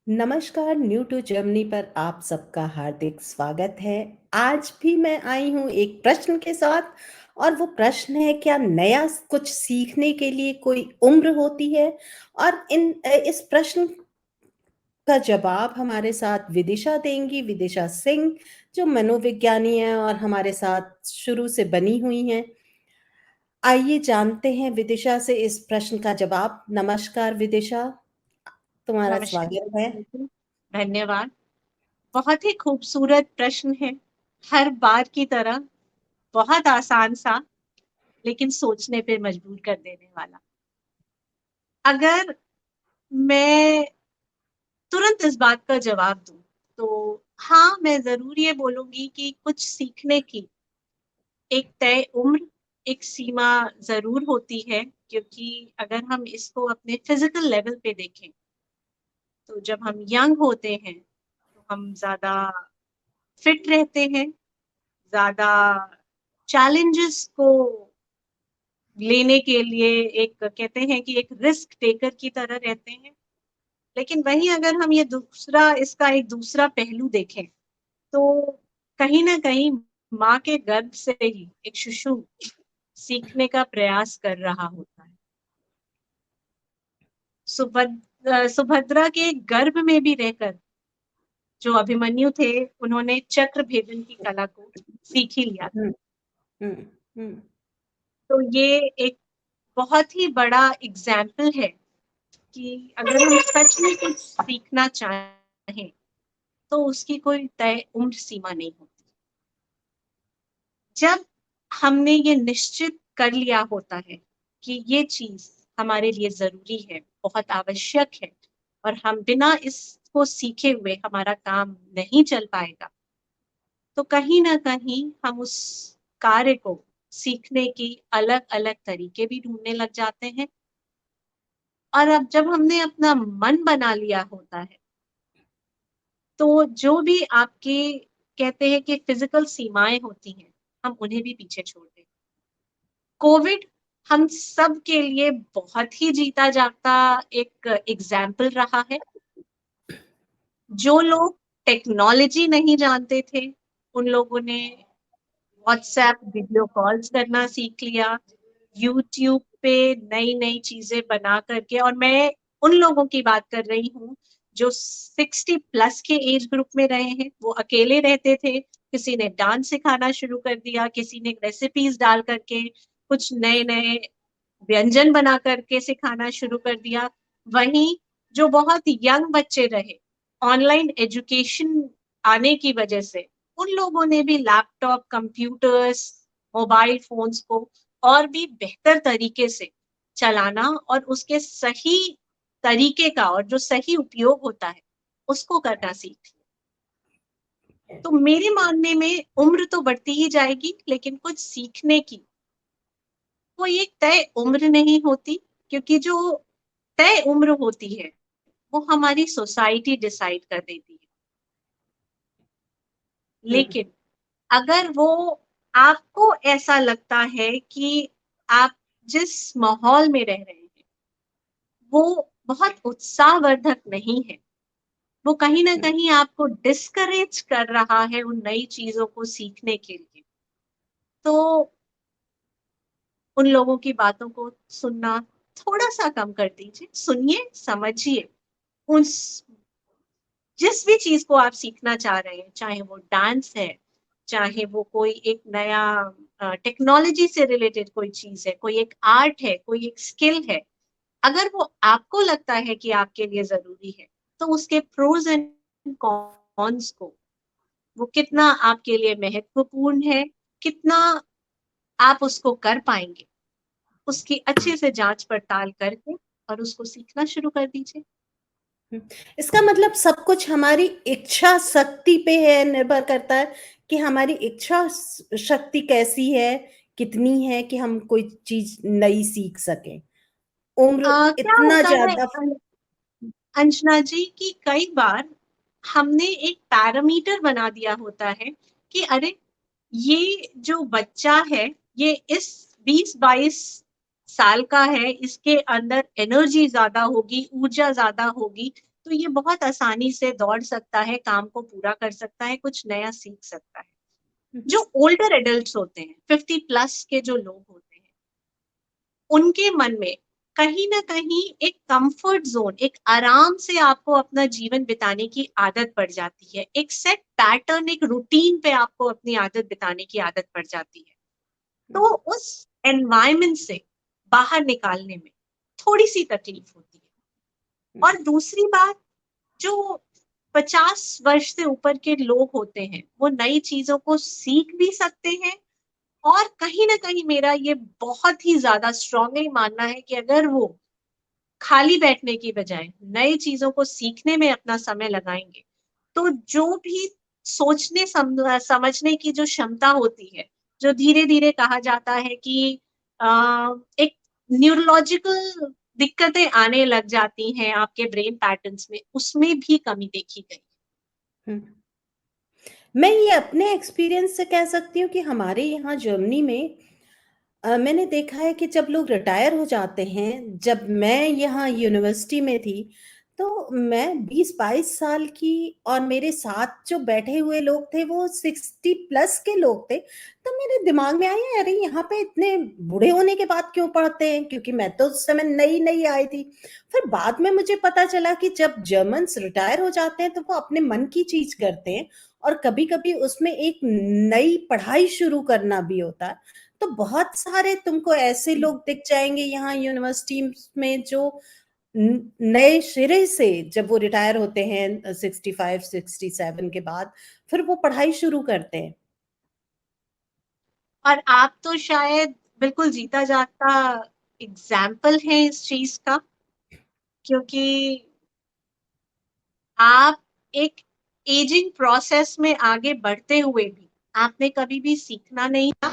नमस्कार, new to Germany पर आप सबका हार्दिक स्वागत है। आज भी मैं आई हूँ एक प्रश्न के साथ और वो प्रश्न है क्या नया कुछ सीखने के लिए कोई उम्र होती है? और इस प्रश्न का जवाब हमारे साथ विदिशा देंगी, विदिशा सिंह जो मनोविज्ञानी हैं और हमारे साथ शुरू से बनी हुई हैं। आइए जानते हैं विदिशा से इस प्रश्न का जवाब। नमस्कार विदिशा, तुम्हारा नमस्कार स्वागत है। जी, धन्यवाद। बहुत ही खूबसूरत प्रश्न है। हर बार की तरह बहुत आसान सा, लेकिन सोचने पे मजबूर कर देने वाला। अगर मैं तुरंत इस बात का जवाब दूं, तो हाँ, मैं जरूर ये बोलूंगी कि कुछ सीखने की एक तय उम्र, एक सीमा जरूर होती है। क्योंकि अगर हम इसको अपने फिजिकल लेवल पे देखें, तो जब हम यंग होते हैं तो हम ज्यादा फिट रहते हैं, ज्यादा चैलेंजेस को लेने के लिए एक कहते हैं कि एक रिस्क टेकर की तरह रहते हैं। लेकिन वहीं अगर हम ये दूसरा इसका एक दूसरा पहलू देखें, तो कहीं ना कहीं माँ के गर्भ से ही एक शिशु सीखने का प्रयास कर रहा होता है। सुभद्रा के गर्भ में भी रहकर जो अभिमन्यु थे, उन्होंने चक्र भेदन की कला को सीख ही लिया था। हुँ, हुँ, हुँ। तो ये एक बहुत ही बड़ा एग्जाम्पल है कि अगर हम सच में कुछ सीखना चाहें, तो उसकी कोई तय उम्र सीमा नहीं होती। जब हमने ये निश्चित कर लिया होता है कि ये चीज हमारे लिए जरूरी है, बहुत आवश्यक है, और हम बिना इसको सीखे हुए हमारा काम नहीं चल पाएगा, तो कहीं ना कहीं हम उस कार्य को सीखने की अलग अलग तरीके भी ढूंढने लग जाते हैं। और अब जब हमने अपना मन बना लिया होता है, तो जो भी आपके कहते हैं कि फिजिकल सीमाएं होती हैं, हम उन्हें भी पीछे छोड़ दें। कोविड हम सब के लिए बहुत ही जीता जागता एक एग्जाम्पल रहा है। जो लोग टेक्नोलॉजी नहीं जानते थे, उन लोगों ने व्हाट्सएप वीडियो कॉल्स करना सीख लिया, यूट्यूब पे नई नई चीजें बना करके। और मैं उन लोगों की बात कर रही हूँ जो 60+ के एज ग्रुप में रहे हैं। वो अकेले रहते थे, किसी ने डांस सिखाना शुरू कर दिया, किसी ने रेसिपीज डाल करके कुछ नए नए व्यंजन बना करके सिखाना शुरू कर दिया। वहीं जो बहुत यंग बच्चे रहे, ऑनलाइन एजुकेशन आने की वजह से उन लोगों ने भी लैपटॉप, कंप्यूटर्स, मोबाइल फोन्स को और भी बेहतर तरीके से चलाना और उसके सही तरीके का और जो सही उपयोग होता है उसको करना सीख लिया। तो मेरे मानने में उम्र तो बढ़ती ही जाएगी, लेकिन कुछ सीखने की कोई एक तय उम्र नहीं होती। क्योंकि जो तय उम्र होती है, वो हमारी सोसाइटी डिसाइड कर देती है। हुँ, लेकिन अगर वो आपको ऐसा लगता है कि आप जिस माहौल में रह रहे हैं वो बहुत उत्साहवर्धक नहीं है, वो कहीं ना हुँ। कहीं आपको डिस्करेज कर रहा है उन नई चीजों को सीखने के लिए, तो उन लोगों की बातों को सुनना थोड़ा सा कम कर दीजिए। सुनिए, समझिए। उस जिस भी चीज को आप सीखना चाह रहे हैं, चाहे वो डांस है, चाहे वो कोई एक नया टेक्नोलॉजी से रिलेटेड कोई चीज है, कोई एक आर्ट है, कोई एक स्किल है, अगर वो आपको लगता है कि आपके लिए जरूरी है, तो उसके प्रोज एंड कॉन्स को, वो कितना आपके लिए महत्वपूर्ण है, कितना आप उसको कर पाएंगे, उसकी अच्छे से जांच पड़ताल करके और उसको सीखना शुरू कर दीजिए। हुँ। इसका मतलब सब कुछ हमारी इच्छा शक्ति पे है, निर्भर करता है कि हमारी इच्छा शक्ति कैसी है, कितनी है कि हम कोई चीज़ नई सीख सकें। उम्र क्या इतना होता है ज़्यादा। अंजना जी की कई बार हमने एक पैरामीटर बना दिया होता है कि अरे, ये जो बच्चा है, ये इस 20-22 साल का है, इसके अंदर एनर्जी ज्यादा होगी, ऊर्जा ज्यादा होगी, तो ये बहुत आसानी से दौड़ सकता है, काम को पूरा कर सकता है, कुछ नया सीख सकता है। जो ओल्डर एडल्ट्स होते हैं, 50 प्लस के जो लोग होते हैं, उनके मन में कहीं ना कहीं एक कंफर्ट जोन, एक आराम से आपको अपना जीवन बिताने की आदत पड़ जाती है, एक सेट पैटर्न, एक रूटीन पे आपको अपनी आदत बिताने की आदत पड़ जाती है। तो उस एनवायरमेंट से बाहर निकालने में थोड़ी सी तकलीफ होती है। और दूसरी बात, जो 50 वर्ष से ऊपर के लोग होते हैं, वो नई चीजों को सीख भी सकते हैं, और कहीं ना कहीं मेरा ये बहुत ही ज्यादा स्ट्रांगली मानना है कि अगर वो खाली बैठने की बजाय नई चीजों को सीखने में अपना समय लगाएंगे, तो जो भी सोचने समझने की जो क्षमता होती है, जो धीरे धीरे कहा जाता है कि एक न्यूरोलॉजिकल दिक्कतें आने लग जाती हैं आपके ब्रेन पैटर्न्स में, उसमें भी कमी देखी गई। हम्म। मैं ये अपने एक्सपीरियंस से कह सकती हूँ कि हमारे यहाँ जर्मनी में मैंने देखा है कि जब लोग रिटायर हो जाते हैं, जब मैं यहाँ यूनिवर्सिटी में थी, तो मैं 20-22 साल की और मेरे साथ जो बैठे हुए लोग थे वो 60+ के लोग थे। तो मेरे दिमाग में आया, अरे यहाँ पे इतने बूढ़े होने के बाद क्यों पढ़ते हैं, क्योंकि मैं तो उस समय नई नई आई थी। फिर बाद में मुझे पता चला कि जब जर्मन्स रिटायर हो जाते हैं तो वो अपने मन की चीज करते हैं, और कभी कभी उसमें एक नई पढ़ाई शुरू करना भी होता है। तो बहुत सारे तुमको ऐसे लोग दिख जाएंगे यहाँ यूनिवर्सिटी में जो नए सिरे से, जब वो रिटायर होते हैं 65-67 के बाद, फिर वो पढ़ाई शुरू करते हैं। और आप तो शायद बिल्कुल जीता जागता एग्जाम्पल है इस चीज का, क्योंकि आप एक एजिंग प्रोसेस में आगे बढ़ते हुए भी आपने कभी भी सीखना नहीं था।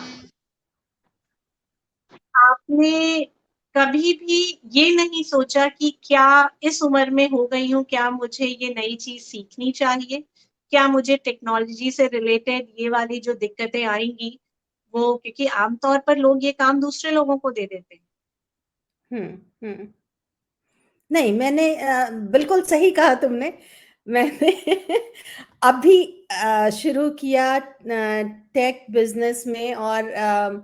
आपने कभी भी ये नहीं सोचा कि क्या इस उम्र में हो गई हूँ, क्या मुझे ये नई चीज सीखनी चाहिए, क्या मुझे टेक्नोलॉजी से रिलेटेड ये वाली जो दिक्कतें आएंगी वो, क्योंकि आमतौर पर लोग ये काम दूसरे लोगों को दे देते हैं। हम्म। नहीं, मैंने बिल्कुल सही कहा तुमने। मैंने अभी शुरू किया टेक बिजनेस में, और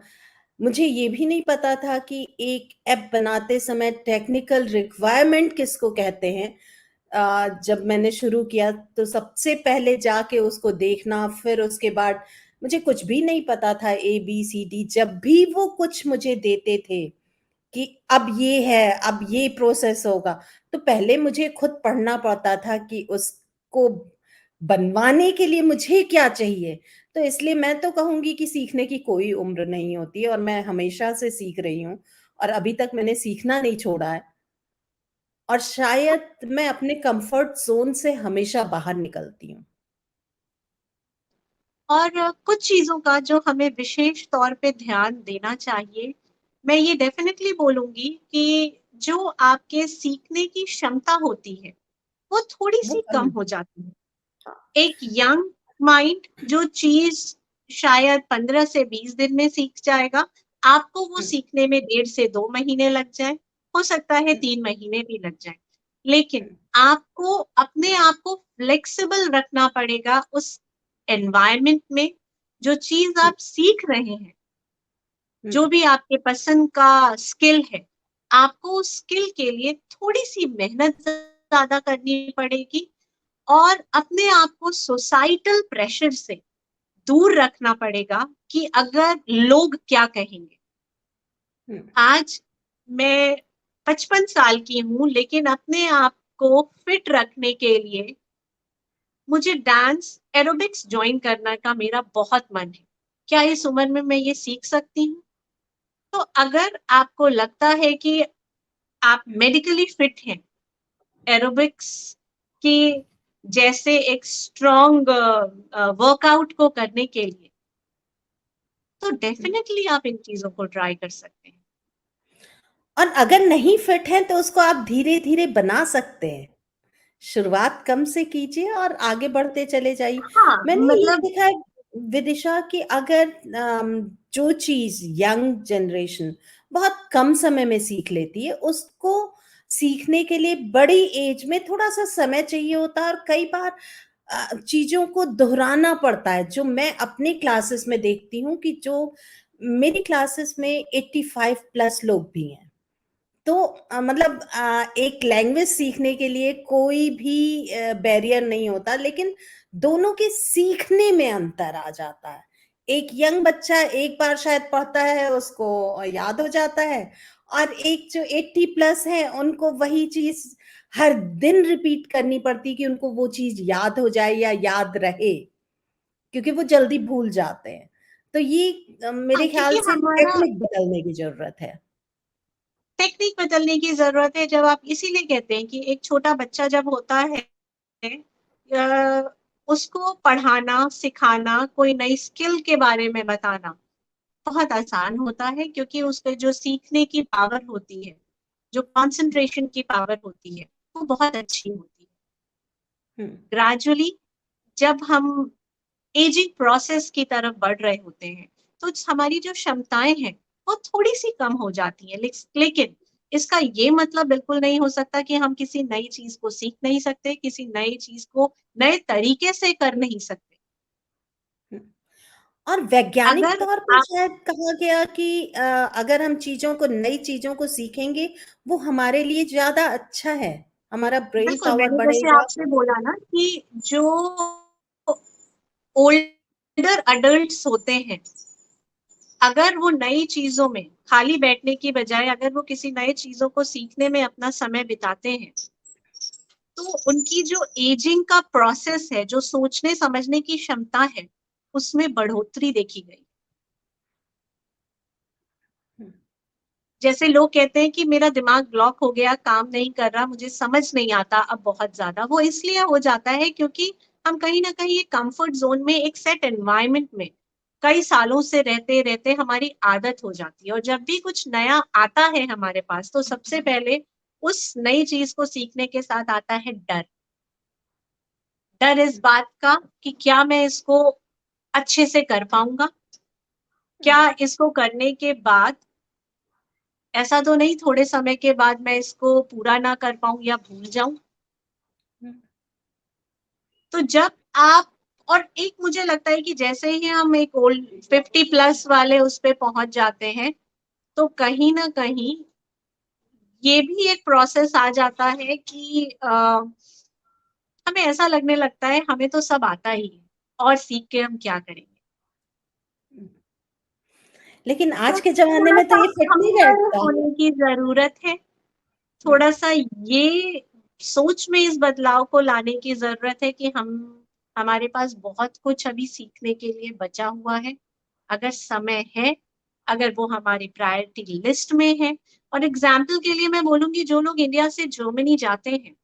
मुझे ये भी नहीं पता था कि एक ऐप बनाते समय टेक्निकल रिक्वायरमेंट किसको कहते हैं। जब मैंने शुरू किया तो सबसे पहले जाके उसको देखना, फिर उसके बाद मुझे कुछ भी नहीं पता था, ABCD। जब भी वो कुछ मुझे देते थे कि अब ये है, अब ये प्रोसेस होगा, तो पहले मुझे खुद पढ़ना पड़ता था कि उसको बनवाने के लिए मुझे क्या चाहिए। तो इसलिए मैं तो कहूंगी कि सीखने की कोई उम्र नहीं होती, और मैं हमेशा से सीख रही हूँ, और अभी तक मैंने सीखना नहीं छोड़ा है। और शायद मैं अपने कंफर्ट जोन से हमेशा बाहर निकलती हूँ। और कुछ चीजों का जो हमें विशेष तौर पे ध्यान देना चाहिए, मैं ये डेफिनेटली बोलूंगी कि जो आपके सीखने की क्षमता होती है वो थोड़ी वो सी कम कम। हो जाती है। एक यंग माइंड जो चीज शायद 15 से 20 दिन में सीख जाएगा, आपको वो हम्म, सीखने में 1.5 से 2 महीने लग जाए, हो सकता है 3 महीने भी लग जाए। लेकिन हम्म, आपको अपने आप को फ्लेक्सिबल रखना पड़ेगा उस एनवायरमेंट में। जो चीज हम्म, आप सीख रहे हैं, जो हम्म, भी आपके पसंद का स्किल है, आपको उस स्किल के लिए थोड़ी सी मेहनत ज्यादा करनी पड़ेगी, और अपने आप को सोसाइटल प्रेशर से दूर रखना पड़ेगा कि अगर लोग क्या कहेंगे। हम्म, आज मैं 55 साल की हूं, लेकिन अपने आप को फिट रखने के लिए मुझे डांस एरोबिक्स ज्वाइन करने का मेरा बहुत मन है। क्या इस उम्र में मैं ये सीख सकती हूँ? तो अगर आपको लगता है कि आप मेडिकली फिट हैं एरोबिक्स की जैसे एक स्ट्रॉन्ग वर्कआउट को करने के लिए, तो हम्म। डेफिनेटली आप इन चीजों को ट्राई कर सकते हैं। और अगर नहीं फिट है तो उसको आप धीरे धीरे बना सकते हैं। शुरुआत कम से कीजिए और आगे बढ़ते चले जाइए। हाँ, मैंने ये मतलब देखा है विदिशा कि अगर जो चीज यंग जनरेशन बहुत कम समय में सीख लेती है, उसको सीखने के लिए बड़ी एज में थोड़ा-सा समय चाहिए होता है और कई बार चीज़ों को दोहराना पड़ता है, जो मैं अपनी क्लासेस में देखती हूँ कि जो मेरी क्लासेस में 85 प्लस लोग भी हैं। तो मतलब एक लैंग्वेज सीखने के लिए कोई भी बैरियर नहीं होता, लेकिन दोनों के सीखने में अंतर आ जाता है। एक यंग बच्चा एक बार शायद पढ़ता है, उसको याद हो जाता है, और एक जो 80 प्लस है, उनको वही चीज़ हर दिन रिपीट करनी पड़ती है कि उनको वो चीज़ याद हो जाए या याद रहे, क्योंकि वो जल्दी भूल जाते हैं। तो ये हाँ, मेरे ख्याल क्योंकि से हमारा टेक्निक बदलने की ज़रूरत है। टेक्निक बदलने की जरूरत है। जब आप इसीलिए कहते हैं कि एक छोटा बच्चा जब होता है, उसको पढ़ाना, सिखाना, कोई नई स्किल के बारे में बताना बहुत आसान होता है, क्योंकि उसके जो सीखने की पावर होती है, जो कंसंट्रेशन की पावर होती है, वो बहुत अच्छी होती है। हुँ। ग्रेजुअली जब हम एजिंग प्रोसेस की तरफ बढ़ रहे होते हैं, तो हमारी जो क्षमताएं हैं वो थोड़ी सी कम हो जाती हैं। लेकिन इसका ये मतलब बिल्कुल नहीं हो सकता कि हम किसी नई चीज को सीख नहीं सकते, किसी नई चीज को नए तरीके से कर नहीं सकते। हुँ। और वैज्ञानिक अगर तौर पे आप शायद कहा गया कि अगर हम चीज़ों को नई चीज़ों को सीखेंगे, वो हमारे लिए ज़्यादा अच्छा है, हमारा ब्रेन बिल्कुल, पावर मैंने जैसे बढ़ेगा। आपसे बोला ना कि जो ओल्डर अडल्ट्स होते हैं, अगर वो नई चीजों में खाली बैठने की बजाय अगर वो किसी नए चीजों को सीखने में अपना समय बिताते हैं, तो उनकी जो एजिंग का प्रोसेस है, जो सोचने समझने की क्षमता है, उसमें बढ़ोतरी देखी गई। हुँ, जैसे लोग कहते हैं कि मेरा दिमाग ब्लॉक हो गया, काम नहीं कर रहा, मुझे समझ नहीं आता अब बहुत ज्यादा, वो इसलिए हो जाता है क्योंकि हम कहीं ना कहीं एक कंफर्ट जोन में, एक सेट एनवायरनमेंट में कई सालों से रहते रहते हमारी आदत हो जाती है, और जब भी कुछ नया आता है हमारे पास, तो सबसे पहले उस नई चीज को सीखने के साथ आता है डर। डर इस बात का कि क्या मैं इसको अच्छे से कर पाऊंगा, हुँ, क्या इसको करने के बाद ऐसा तो नहीं थोड़े समय के बाद मैं इसको पूरा ना कर पाऊं या भूल जाऊं। हुँ, तो जब आप, और एक मुझे लगता है कि जैसे ही हम एक ओल्ड 50 प्लस वाले उस पे पहुंच जाते हैं, तो कहीं ना कहीं ये भी एक प्रोसेस आ जाता है कि हमें ऐसा लगने लगता है हमें तो सब आता ही है, और सीख के हम क्या करेंगे। हुँ। लेकिन तो आज के ज़माने थोड़ा में तो सा ये फिट नहीं हम्बल बैठता। होने की जरूरत है। हुँ, थोड़ा सा ये सोच में इस बदलाव को लाने की जरूरत है कि हम, हमारे पास बहुत कुछ अभी सीखने के लिए बचा हुआ है, अगर समय है, अगर वो हमारी प्रायोरिटी लिस्ट में है। और एग्जाम्पल के लिए मैं बोलूंगी, जो लोग इंडिया से जर्मनी जाते हैं,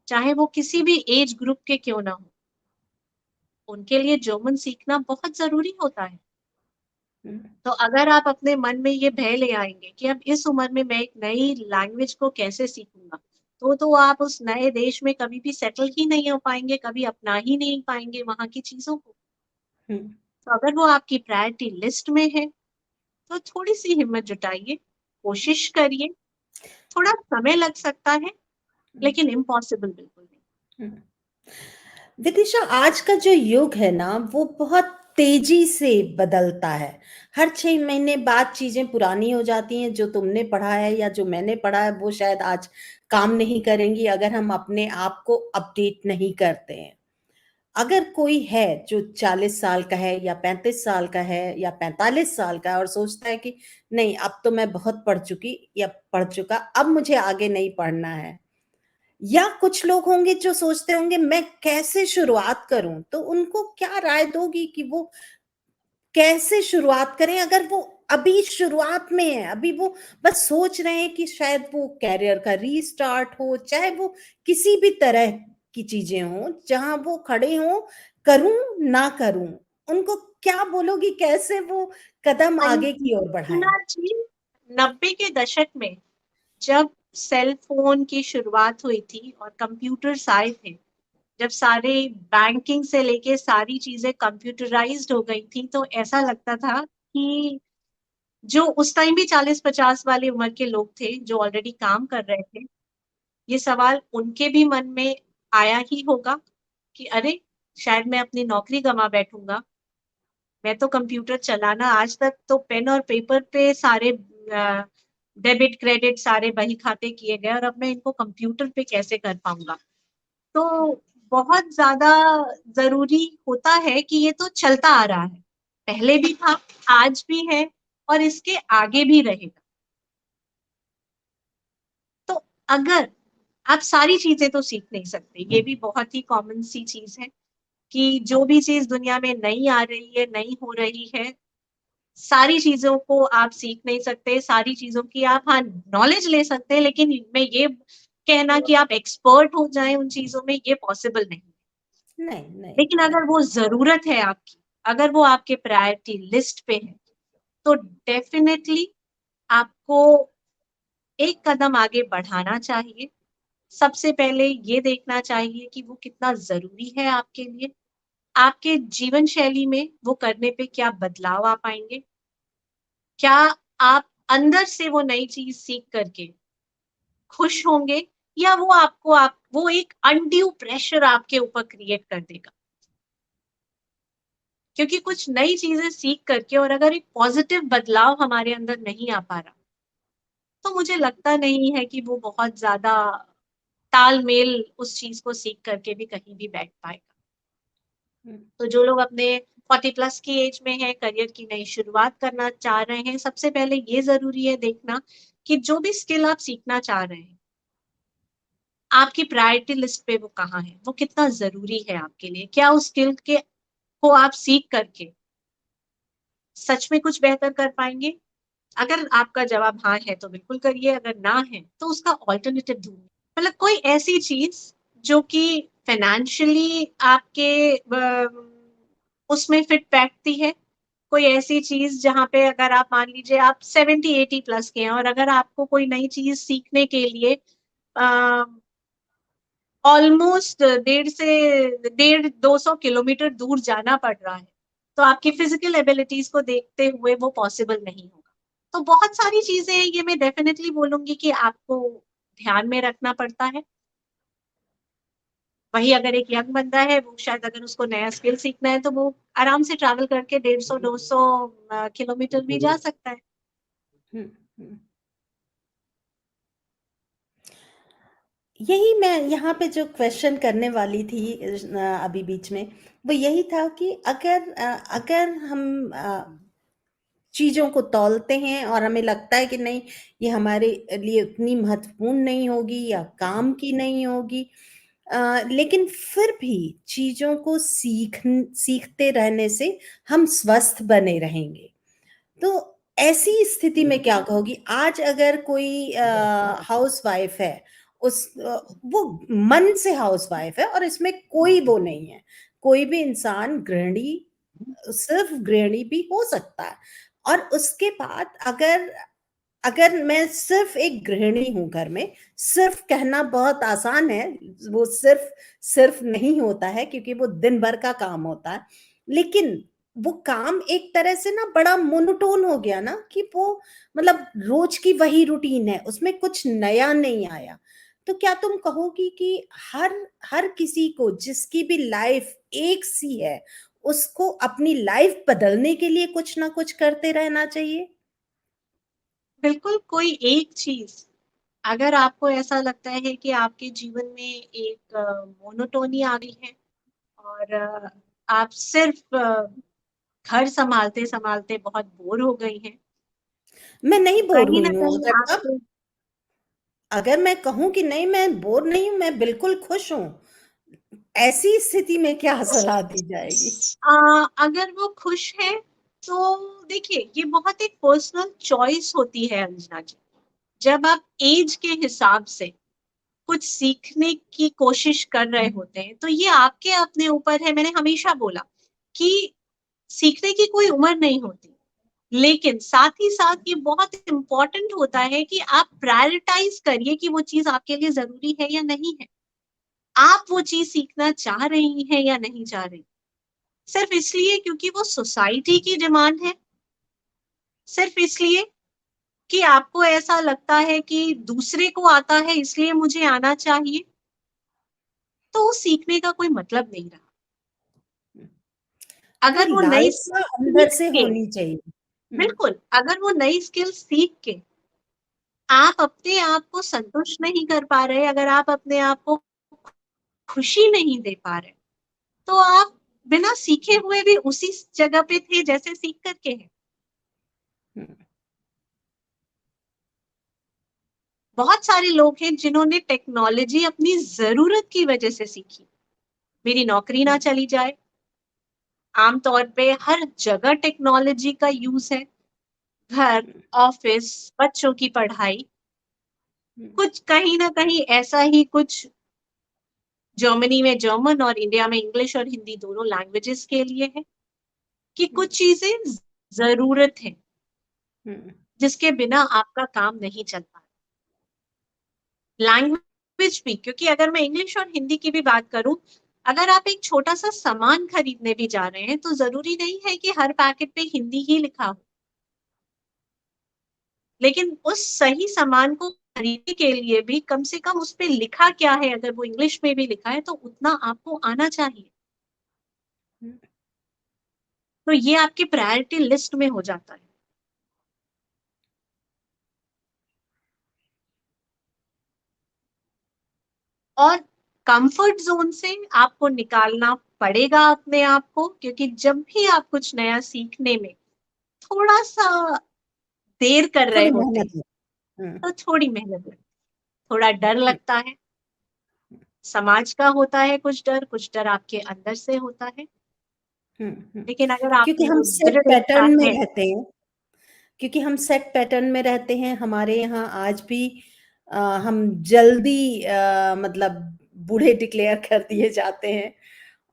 चाहे वो किसी भी एज ग्रुप के क्यों ना हो, उनके लिए जर्मन सीखना बहुत जरूरी होता है। हुँ, तो अगर आप अपने मन में ये भय ले आएंगे कि अब इस उम्र में मैं एक नई लैंग्वेज को कैसे सीखूंगा, तो आप उस नए देश में कभी भी सेटल ही नहीं हो पाएंगे, कभी अपना ही नहीं पाएंगे वहां की चीजों को। हुँ, तो अगर वो आपकी प्रायोरिटी लिस्ट में है, तो थोड़ी सी हिम्मत जुटाइए, कोशिश करिए। थोड़ा समय लग सकता है, हुँ, लेकिन इम्पॉसिबल बिल्कुल नहीं। हुँ। विदिशा, आज का जो युग है ना, वो बहुत तेजी से बदलता है। हर 6 महीने बाद चीज़ें पुरानी हो जाती हैं, जो तुमने पढ़ा है या जो मैंने पढ़ा है, वो शायद आज काम नहीं करेंगी अगर हम अपने आप को अपडेट नहीं करते हैं। अगर कोई है जो 40 साल का है या 35 साल का है या 45 साल का है और सोचता है कि नहीं, अब तो मैं बहुत पढ़ चुकी या पढ़ चुका, अब मुझे आगे नहीं पढ़ना है। या कुछ लोग होंगे जो सोचते होंगे मैं कैसे शुरुआत करूँ? तो उनको क्या राय दोगी कि वो कैसे शुरुआत करें अगर वो अभी शुरुआत में है, अभी वो बस सोच रहे हैं कि शायद वो करियर का रीस्टार्ट हो, चाहे वो किसी भी तरह की चीज़ें हों, जहाँ वो खड़े हों, करूँ, ना करूँ? उनको क्या बोलोगी, कैसे वो कदम आगे की ओर बढ़ाएँ? अंजुना जी, 90 के दशक में जब सेल फोन की शुरुआत हुई थी और कंप्यूटर्स आए थे, जब सारे बैंकिंग से लेके सारी चीजें कंप्यूटराइज्ड हो गई थी, तो ऐसा लगता था कि जो उस टाइम भी 40-50 वाली उम्र के लोग थे, जो ऑलरेडी काम कर रहे थे, ये सवाल उनके भी मन में आया ही होगा कि अरे शायद मैं अपनी नौकरी गंवा बैठूंगा। मैं तो कंप्यूटर चलाना, आज तक तो पेन और पेपर पे सारे डेबिट क्रेडिट सारे बही खाते किए गए, और अब मैं इनको कंप्यूटर पे कैसे कर पाऊंगा। तो बहुत ज्यादा जरूरी होता है कि ये तो चलता आ रहा है, पहले भी था, आज भी है, और इसके आगे भी रहेगा। तो अगर आप सारी चीजें तो सीख नहीं सकते, ये भी बहुत ही कॉमन सी चीज है कि जो भी चीज दुनिया में नई आ रही है, नई हो रही है, सारी चीजों को आप सीख नहीं सकते, सारी चीजों की आप हाँ नॉलेज ले सकते हैं, लेकिन मैं ये कहना कि आप एक्सपर्ट हो जाएं उन चीजों में, ये पॉसिबल नहीं। नहीं, नहीं, लेकिन नहीं। अगर वो जरूरत है आपकी, अगर वो आपके प्रायोरिटी लिस्ट पे है, तो डेफिनेटली आपको एक कदम आगे बढ़ाना चाहिए। सबसे पहले ये देखना चाहिए कि वो कितना जरूरी है आपके लिए, आपके जीवन शैली में वो करने पे क्या बदलाव आ पाएंगे, क्या आप अंदर से वो नई चीज सीख करके खुश होंगे, या वो आपको वो एक अनड्यू प्रेशर आपके ऊपर क्रिएट कर देगा। क्योंकि कुछ नई चीजें सीख करके और अगर एक पॉजिटिव बदलाव हमारे अंदर नहीं आ पा रहा, तो मुझे लगता नहीं है कि वो बहुत ज्यादा तालमेल उस चीज को सीख करके भी कहीं भी बैठ पाएगा। हम्म। तो जो लोग अपने 40+ की एज में है, करियर की नई शुरुआत करना चाह रहे हैं, सबसे पहले ये जरूरी है देखना कि जो भी स्किल आप सीखना चाह रहे हैं, आपकी प्रायोरिटी लिस्ट पे वो कहाँ है, वो कितना जरूरी है आपके लिए, क्या उस स्किल के को आप सीख करके सच में कुछ बेहतर कर पाएंगे। अगर आपका जवाब हाँ है तो बिल्कुल करिए, अगर ना है तो उसका ऑल्टरनेटिव ढूंढिए। मतलब कोई ऐसी चीज जो कि फाइनेंशियली आपके उसमें फिट बैठती है, कोई ऐसी चीज जहाँ पे अगर आप मान लीजिए आप 70-80+ के हैं, और अगर आपको कोई नई चीज सीखने के लिए ऑलमोस्ट 150 से 200 किलोमीटर दूर जाना पड़ रहा है, तो आपकी फिजिकल एबिलिटीज को देखते हुए वो पॉसिबल नहीं होगा। तो बहुत सारी चीजें हैं, ये मैं डेफिनेटली बोलूंगी कि आपको ध्यान में रखना पड़ता है। वही अगर एक यंग बंदा है, वो शायद अगर उसको नया स्किल सीखना है, तो वो आराम से ट्रैवल करके 150-200 किलोमीटर भी जा सकता है। हम्म। हम्म। यही मैं यहाँ पे जो क्वेश्चन करने वाली थी अभी बीच में, वो यही था कि अगर हम चीज़ों को तौलते हैं और हमें लगता है कि नहीं, ये हमारे लिए उतनी महत्वपूर्ण नहीं होगी या काम की नहीं होगी, लेकिन फिर भी चीज़ों को सीखते रहने से हम स्वस्थ बने रहेंगे। तो ऐसी स्थिति में क्या कहोगी? आज अगर कोई हाउसवाइफ है, वो मन से हाउसवाइफ है और इसमें कोई वो नहीं है, कोई भी इंसान गृहिणी, सिर्फ गृहिणी भी हो सकता है, और उसके बाद अगर अगर मैं सिर्फ एक गृहिणी हूं घर में, सिर्फ कहना बहुत आसान है, वो सिर्फ सिर्फ नहीं होता है क्योंकि वो दिन भर का काम होता है, लेकिन वो काम एक तरह से ना बड़ा मोनोटोन हो गया ना, कि वो मतलब रोज की वही रूटीन है, उसमें कुछ नया नहीं आया। तो क्या तुम कहोगी कि हर हर किसी को, जिसकी भी लाइफ एक सी है, उसको अपनी लाइफ बदलने के लिए कुछ ना कुछ करते रहना चाहिए? बिल्कुल, कोई एक चीज अगर आपको ऐसा लगता है कि आपके जीवन में एक मोनोटोनी आ गई है, और आप सिर्फ घर संभालते संभालते बहुत बोर हो गई हैं, मैं नहीं तो बोर कहीं ना हुई हूँ, कहीं अगर तब आपको अगर मैं कहूँ कि नहीं मैं बोर नहीं हूँ, मैं बिल्कुल खुश हूँ, ऐसी स्थिति में क्या सलाह दी जाएगी? अगर वो खुश है, तो देखिए ये बहुत एक पर्सनल चॉइस होती है अंजना जी। जब आप एज के हिसाब से कुछ सीखने की कोशिश कर रहे होते हैं, तो ये आपके अपने ऊपर है। मैंने हमेशा बोला कि सीखने की कोई उम्र नहीं होती, लेकिन साथ ही साथ ये बहुत इंपॉर्टेंट होता है कि आप प्रायोरिटाइज करिए कि वो चीज आपके लिए जरूरी है या नहीं है, आप वो चीज सीखना चाह रही हैं या नहीं चाह रही, सिर्फ इसलिए क्योंकि वो सोसाइटी की डिमांड है, सिर्फ इसलिए कि आपको ऐसा लगता है कि दूसरे को आता है इसलिए मुझे आना चाहिए, तो सीखने का कोई मतलब नहीं रहा। कोई अगर वो नई लालसा स्किल अंदर सीख से के, होनी चाहिए। बिल्कुल, अगर वो नई स्किल सीख के आप अपने आप को संतुष्ट नहीं कर पा रहे, अगर आप अपने आप को खुशी नहीं दे पा रहे, तो आप बिना सीखे हुए भी उसी जगह पे थे जैसे सीख करके हैं। हम्म, बहुत सारे लोग हैं जिन्होंने टेक्नोलॉजी अपनी जरूरत की वजह से सीखी। मेरी नौकरी ना हम्म, चली जाए, आमतौर पे हर जगह टेक्नोलॉजी का यूज है, घर, ऑफिस, बच्चों की पढ़ाई, हम्म, कुछ कहीं ना कहीं ऐसा ही कुछ जर्मनी में जर्मन और इंडिया में इंग्लिश और हिंदी दोनों लैंग्वेजेस के लिए है कि हम्म, कुछ चीजें जरूरत है हम्म, जिसके बिना आपका काम नहीं चल पा रहा। लैंग्वेज भी, क्योंकि अगर मैं इंग्लिश और हिंदी की भी बात करूं, अगर आप एक छोटा सा सामान खरीदने भी जा रहे हैं तो जरूरी नहीं है कि हर पैकेट पे हिंदी ही लिखा हो, लेकिन उस सही सामान को खरीदने के लिए भी कम से कम उस पे लिखा क्या है, अगर वो इंग्लिश में भी लिखा है तो उतना आपको आना चाहिए। हम्म। तो ये आपकी प्रायोरिटी लिस्ट में हो जाता है। और कंफर्ट जोन से आपको निकालना पड़ेगा अपने आप को, क्योंकि जब भी आप कुछ नया सीखने में थोड़ा सा देर कर रहे थोड़ी होते हैं, मेहनत है। हम्म, तो थोड़ी मेहनत लगती है, थोड़ा डर हम्म, लगता है। समाज का होता है कुछ डर आपके अंदर से होता है। हम्म, लेकिन अगर आप क्योंकि हम में सेट दृढ़ इच्छा पैटर्न में है, रहते हैं। क्योंकि हम सेट पैटर्न में रहते हैं, हमारे यहाँ आज भी हम जल्दी मतलब बूढ़े डिक्लेयर कर दिए जाते हैं।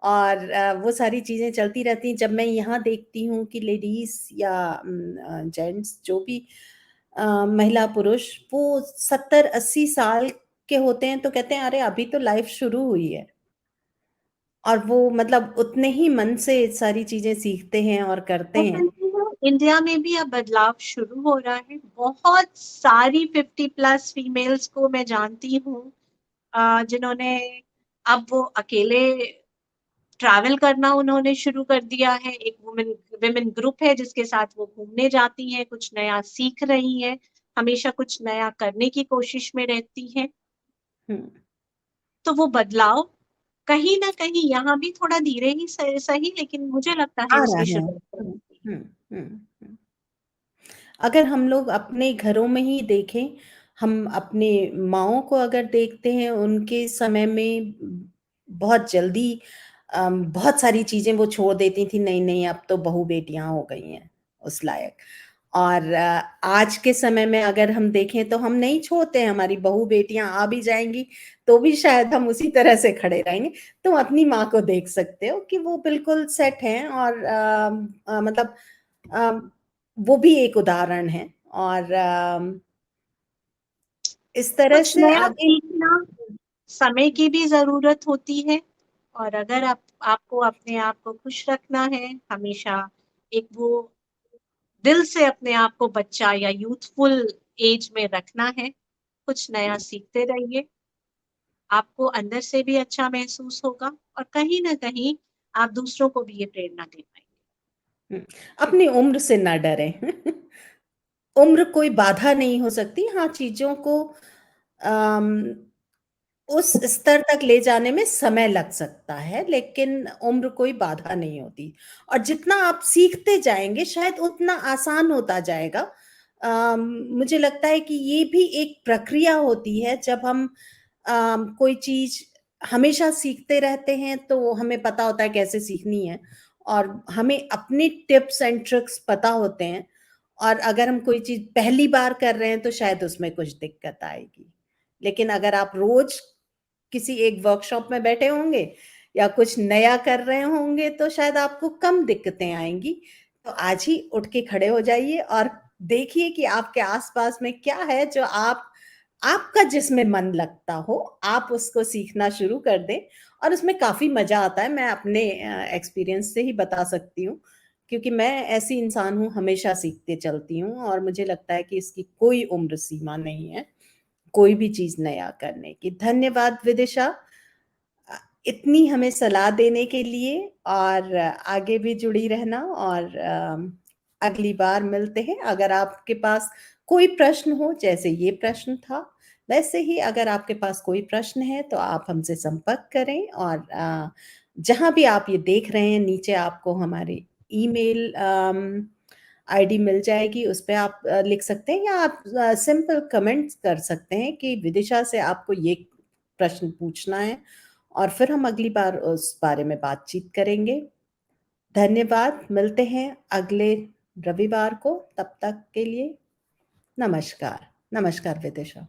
और वो सारी चीजें चलती रहती हैं। जब मैं यहाँ देखती हूँ कि लेडीज या जेंट्स जो भी महिला पुरुष, वो 70-80 साल के होते हैं तो कहते हैं अरे अभी तो लाइफ शुरू हुई है। और वो मतलब उतने ही मन से सारी चीजें सीखते हैं और वो करते हैं। कहती हूँ इंडिया में भी अब बदलाव शुरू हो रहा है। बहुत सारी 50+ फीमेल्स को मैं जानती हूँ जिन्होंने अब वो अकेले ट्रैवल करना उन्होंने शुरू कर दिया है। एक वुमेन विमेन ग्रुप है जिसके साथ वो घूमने जाती हैं, कुछ नया सीख रही हैं, हमेशा कुछ नया करने की कोशिश में रहती हैं। हम्म, तो वो बदलाव कहीं ना कहीं यहाँ भी थोड़ा धीरे ही सही, लेकिन मुझे लगता है आ रहा उसकी है। शुरुआत हो रही है। अगर हम लोग अपने घरों में ही देखें, हम अपने माँओं को अगर देखते हैं, उनके समय में बहुत जल्दी बहुत सारी चीज़ें वो छोड़ देती थी, नहीं-नहीं अब तो बहू-बेटियाँ हो गई हैं उस लायक। और आज के समय में अगर हम देखें तो हम नहीं छोड़ते हैं, हमारी बहू-बेटियाँ आ भी जाएँगी, तो भी शायद हम उसी तरह से खड़े रहेंगे। तुम अपनी माँ को देख सकते हो कि वो बिल्कुल सेट हैं और मतलब अ, वो भी एक उदाहरण है। और इस तरह कुछ से नया आगे। सीखना समय की भी जरूरत होती है। और अगर आपको अपने आप को खुश रखना है, हमेशा एक वो दिल से अपने आप को बच्चा या यूथफुल एज में रखना है, कुछ नया सीखते रहिए, आपको अंदर से भी अच्छा महसूस होगा और कहीं ना कहीं आप दूसरों को भी ये प्रेरणा दे पाएंगे। हुँ, अपनी उम्र से ना डरें। उम्र कोई बाधा नहीं हो सकती। हाँ, चीज़ों को अम, उस स्तर तक ले जाने में समय लग सकता है, लेकिन उम्र कोई बाधा नहीं होती। और जितना आप सीखते जाएँगे, शायद उतना आसान होता जाएगा। मुझे लगता है कि ये भी एक प्रक्रिया होती है, जब हम कोई चीज़ हमेशा सीखते रहते हैं, तो हमें पता होता है कैसे सीखनी है और हमें अपने टिप्स एंड ट्रिक्स पता होते हैं। और अगर हम कोई चीज़ पहली बार कर रहे हैं, तो शायद उसमें कुछ दिक्कत आएगी। लेकिन अगर आप रोज़ किसी एक वर्कशॉप में बैठे होंगे या कुछ नया कर रहे होंगे, तो शायद आपको कम दिक्कतें आएँगी। तो आज ही उठ के खड़े हो जाइए और देखिए कि आपके आस-पास में क्या है जो आपका जिसमें मन लगता हो, आप उसको सीखना शुरू कर दें। और उसमें काफ़ी मज़ा आता है। मैं अपने एक्सपीरियंस से ही बता सकती हूँ क्योंकि मैं ऐसी इंसान हूँ, हमेशा सीखते चलती हूँ और मुझे लगता है कि इसकी कोई उम्र सीमा नहीं है, कोई भी चीज़ नया करने की। धन्यवाद विदिशा, इतनी हमें सलाह देने के लिए और आगे भी जुड़ी रहना और अगली बार मिलते हैं। अगर आपके पास कोई प्रश्न हो, जैसे ये प्रश्न था, वैसे ही अगर आपके पास कोई प्रश्न है तो आप हमसे संपर्क करें और जहाँ भी आप ये देख रहे हैं, नीचे आपको हमारी ईमेल आईडी मिल जाएगी, उस पे आप लिख सकते हैं या आप सिंपल कमेंट्स कर सकते हैं कि विदिशा से आपको ये प्रश्न पूछना है और फिर हम अगली बार उस बारे में बातचीत करेंगे। धन्यवाद, मिलते हैं अगले रविवार को, तब तक के लिए नमस्कार। नमस्कार विदिशा।